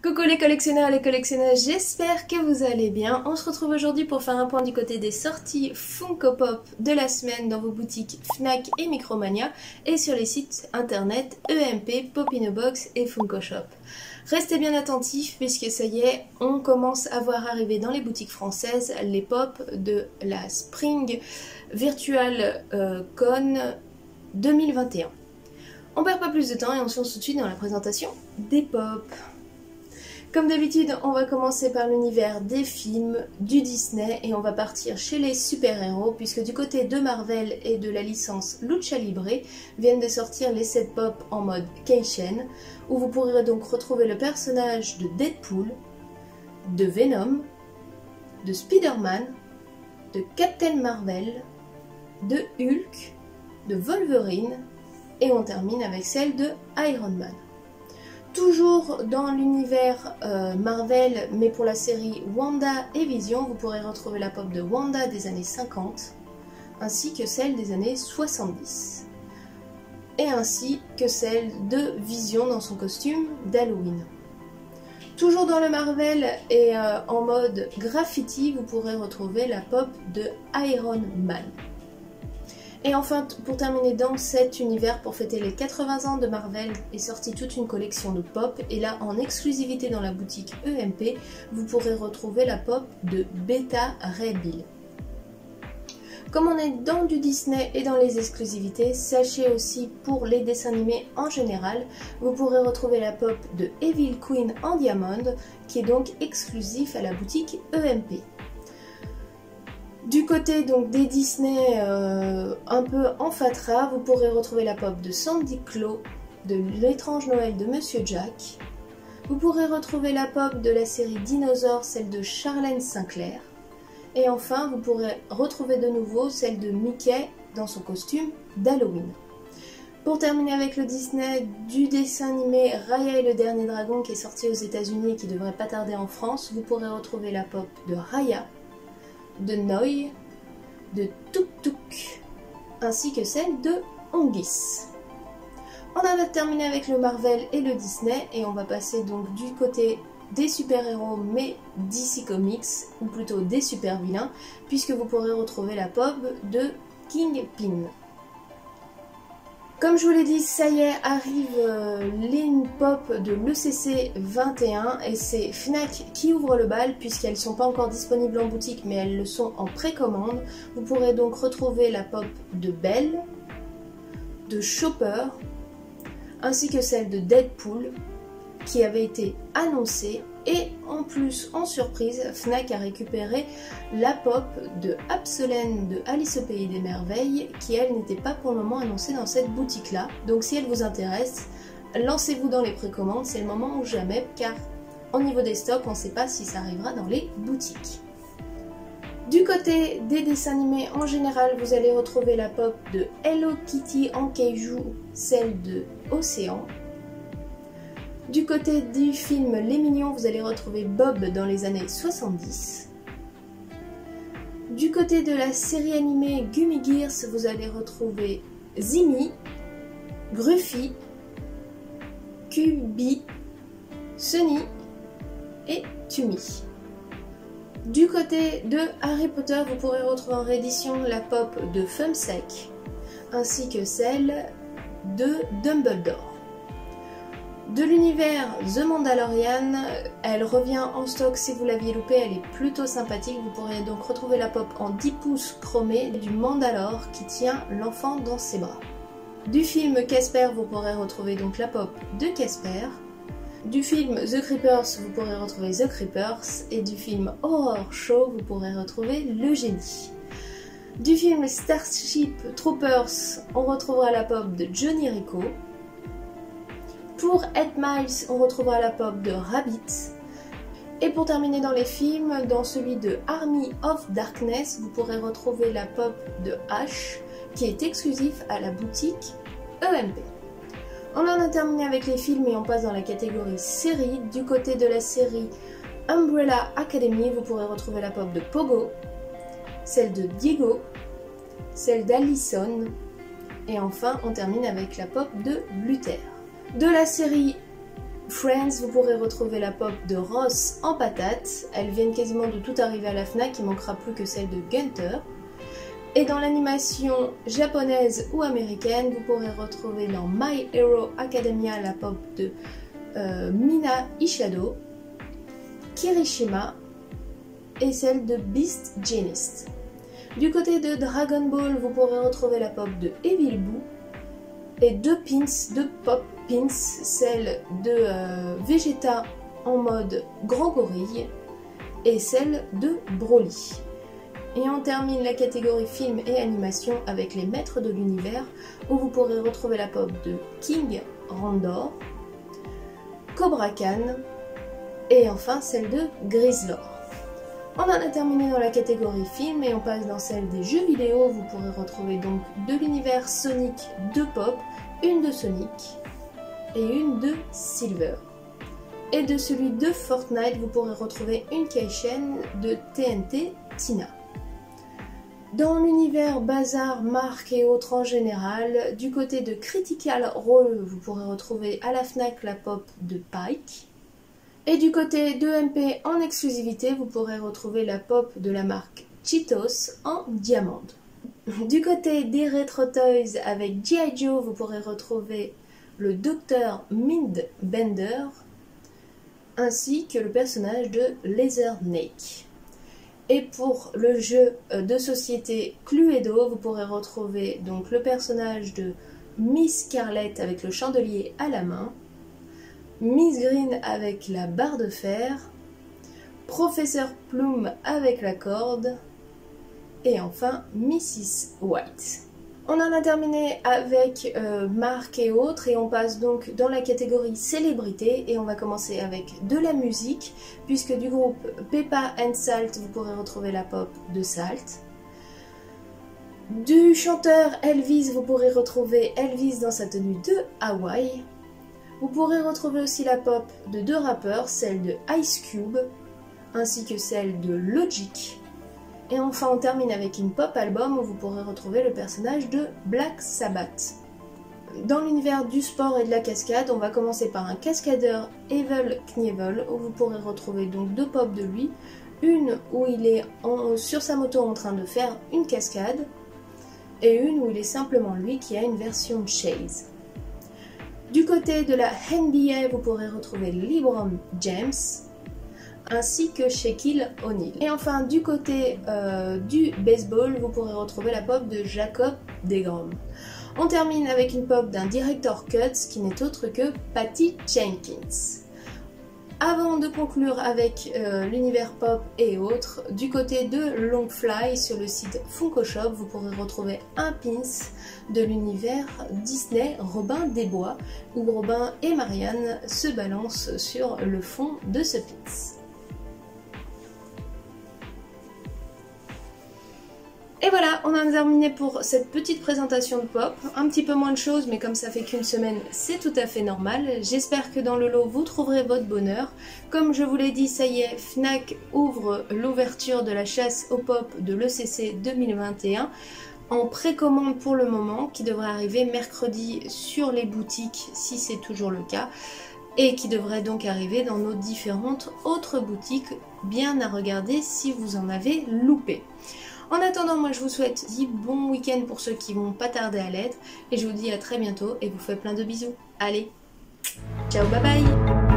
Coucou les collectionneurs et les collectionneuses, j'espère que vous allez bien. On se retrouve aujourd'hui pour faire un point du côté des sorties Funko Pop de la semaine dans vos boutiques Fnac et Micromania et sur les sites internet EMP, Pop-In-A-Box et Funko Shop. Restez bien attentifs puisque ça y est, on commence à voir arriver dans les boutiques françaises les pop de la Spring Virtual Con 2021. On perd pas plus de temps et on se lance tout de suite dans la présentation des pop. Comme d'habitude, on va commencer par l'univers des films, du Disney et on va partir chez les super-héros puisque du côté de Marvel et de la licence Lucha Libre viennent de sortir les 7 pop en mode Kei-Shen où vous pourrez donc retrouver le personnage de Deadpool, de Venom, de Spider-Man, de Captain Marvel, de Hulk, de Wolverine et on termine avec celle de Iron Man. Toujours dans l'univers Marvel, mais pour la série Wanda et Vision, vous pourrez retrouver la pop de Wanda des années 50, ainsi que celle des années 70, et ainsi que celle de Vision dans son costume d'Halloween. Toujours dans le Marvel et en mode graffiti, vous pourrez retrouver la pop de Iron Man. Et enfin, pour terminer dans cet univers, pour fêter les 80 ans de Marvel, est sortie toute une collection de pop. Et là, en exclusivité dans la boutique EMP, vous pourrez retrouver la pop de Beta Ray Bill. Comme on est dans du Disney et dans les exclusivités, sachez aussi pour les dessins animés en général, vous pourrez retrouver la pop de Evil Queen en diamant, qui est donc exclusif à la boutique EMP. Du côté donc des Disney un peu en fatras, vous pourrez retrouver la pop de Sandy Claw, de l'étrange Noël de Monsieur Jack. Vous pourrez retrouver la pop de la série Dinosaure, celle de Charlène Sinclair. Et enfin, vous pourrez retrouver de nouveau celle de Mickey dans son costume d'Halloween. Pour terminer avec le Disney, du dessin animé Raya et le Dernier Dragon qui est sorti aux États-Unis et qui devrait pas tarder en France, vous pourrez retrouver la pop de Raya, de Noi, de Tuk Tuk, ainsi que celle de Hongis. On en a terminé avec le Marvel et le Disney et on va passer donc du côté des super-héros mais DC Comics, ou plutôt des super-vilains, puisque vous pourrez retrouver la pop de Kingpin. Comme je vous l'ai dit, ça y est, arrive les pop de l'ECC 21 et c'est Fnac qui ouvre le bal puisqu'elles ne sont pas encore disponibles en boutique mais elles le sont en précommande. Vous pourrez donc retrouver la pop de Belle, de Chopper, ainsi que celle de Deadpool qui avait été annoncée. Et en plus, en surprise, Fnac a récupéré la pop de Absolène de Alice au Pays des Merveilles qui elle n'était pas pour le moment annoncée dans cette boutique là. Donc si elle vous intéresse, lancez-vous dans les précommandes, c'est le moment ou jamais car au niveau des stocks, on ne sait pas si ça arrivera dans les boutiques. Du côté des dessins animés en général, vous allez retrouver la pop de Hello Kitty en kaiju, celle de Océan. Du côté du film Les Mignons, vous allez retrouver Bob dans les années 70. Du côté de la série animée Gummy Gears, vous allez retrouver Zimi, Gruffy, Kubi, Sunny et Tumi. Du côté de Harry Potter, vous pourrez retrouver en réédition la pop de Fumsec, ainsi que celle de Dumbledore. De l'univers The Mandalorian, elle revient en stock si vous l'aviez loupé, elle est plutôt sympathique. Vous pourrez donc retrouver la pop en 10 pouces chromé du Mandalore qui tient l'enfant dans ses bras. Du film Casper, vous pourrez retrouver donc la pop de Casper. Du film The Creepers, vous pourrez retrouver The Creepers. Et du film Horror Show, vous pourrez retrouver le génie. Du film Starship Troopers, on retrouvera la pop de Johnny Rico. Pour 8 Miles, on retrouvera la pop de Rabbit. Et pour terminer dans les films, dans celui de Army of Darkness, vous pourrez retrouver la pop de Ash, qui est exclusif à la boutique EMP. On en a terminé avec les films et on passe dans la catégorie série. Du côté de la série Umbrella Academy, vous pourrez retrouver la pop de Pogo, celle de Diego, celle d'Allison, et enfin on termine avec la pop de Luther. De la série Friends, vous pourrez retrouver la pop de Ross en patate. Elles viennent quasiment de tout arriver à la FNAC, il manquera plus que celle de Gunther. Et dans l'animation japonaise ou américaine, vous pourrez retrouver dans My Hero Academia la pop de Mina Ishado, Kirishima et celle de Beast Genist. Du côté de Dragon Ball, vous pourrez retrouver la pop de Evil Boo et deux pop pins, celle de Vegeta en mode grand gorille et celle de Broly. Et on termine la catégorie film et animation avec les maîtres de l'univers où vous pourrez retrouver la pop de King Randor, Cobra Khan et enfin celle de Grizzlor. On en a terminé dans la catégorie film et on passe dans celle des jeux vidéo. Vous pourrez retrouver donc de l'univers Sonic 2 pop, une de Sonic et une de Silver. Et de celui de Fortnite, vous pourrez retrouver une keychain de TNT Tina. Dans l'univers bazar, marque et autres en général, du côté de Critical Role, vous pourrez retrouver à la FNAC la pop de Pike. Et du côté de MP en exclusivité, vous pourrez retrouver la pop de la marque Cheetos en diamande. Du côté des Retro Toys avec G.I. Joe, vous pourrez retrouver le Dr. Mindbender ainsi que le personnage de Leathernake. Et pour le jeu de société Cluedo, vous pourrez retrouver donc le personnage de Miss Scarlett avec le chandelier à la main, Miss Green avec la barre de fer, Professeur Plum avec la corde, et enfin Mrs. White. On en a terminé avec marques et autres et on passe donc dans la catégorie célébrité et on va commencer avec de la musique puisque du groupe Peppa and Salt vous pourrez retrouver la pop de Salt. Du chanteur Elvis vous pourrez retrouver Elvis dans sa tenue de Hawaï. Vous pourrez retrouver aussi la pop de deux rappeurs, celle de Ice Cube ainsi que celle de Logic. Et enfin on termine avec une pop album où vous pourrez retrouver le personnage de Black Sabbath. Dans l'univers du sport et de la cascade, on va commencer par un cascadeur Evel Knievel où vous pourrez retrouver donc deux pop de lui. Une où il est sur sa moto en train de faire une cascade et une où il est simplement lui qui a une version Chase. Du côté de la NBA, vous pourrez retrouver LeBron James ainsi que Shaquille O'Neal. Et enfin, du côté du baseball, vous pourrez retrouver la pop de Jacob deGrom. On termine avec une pop d'un director Cuts qui n'est autre que Patty Jenkins. Avant de conclure avec l'univers pop et autres, du côté de Longfly sur le site Funko Shop, vous pourrez retrouver un pins de l'univers Disney Robin des Bois où Robin et Marianne se balancent sur le fond de ce pins. Et voilà, on a terminé pour cette petite présentation de pop. Un petit peu moins de choses, mais comme ça fait qu'une semaine, c'est tout à fait normal. J'espère que dans le lot, vous trouverez votre bonheur. Comme je vous l'ai dit, ça y est, FNAC ouvre l'ouverture de la chasse au pop de l'ECC 2021 en précommande pour le moment, qui devrait arriver mercredi sur les boutiques, si c'est toujours le cas, et qui devrait donc arriver dans nos différentes autres boutiques, bien à regarder si vous en avez loupé. En attendant, moi je vous souhaite bon week-end pour ceux qui vont pas tarder à l'être et je vous dis à très bientôt et vous fais plein de bisous. Allez, ciao, bye bye!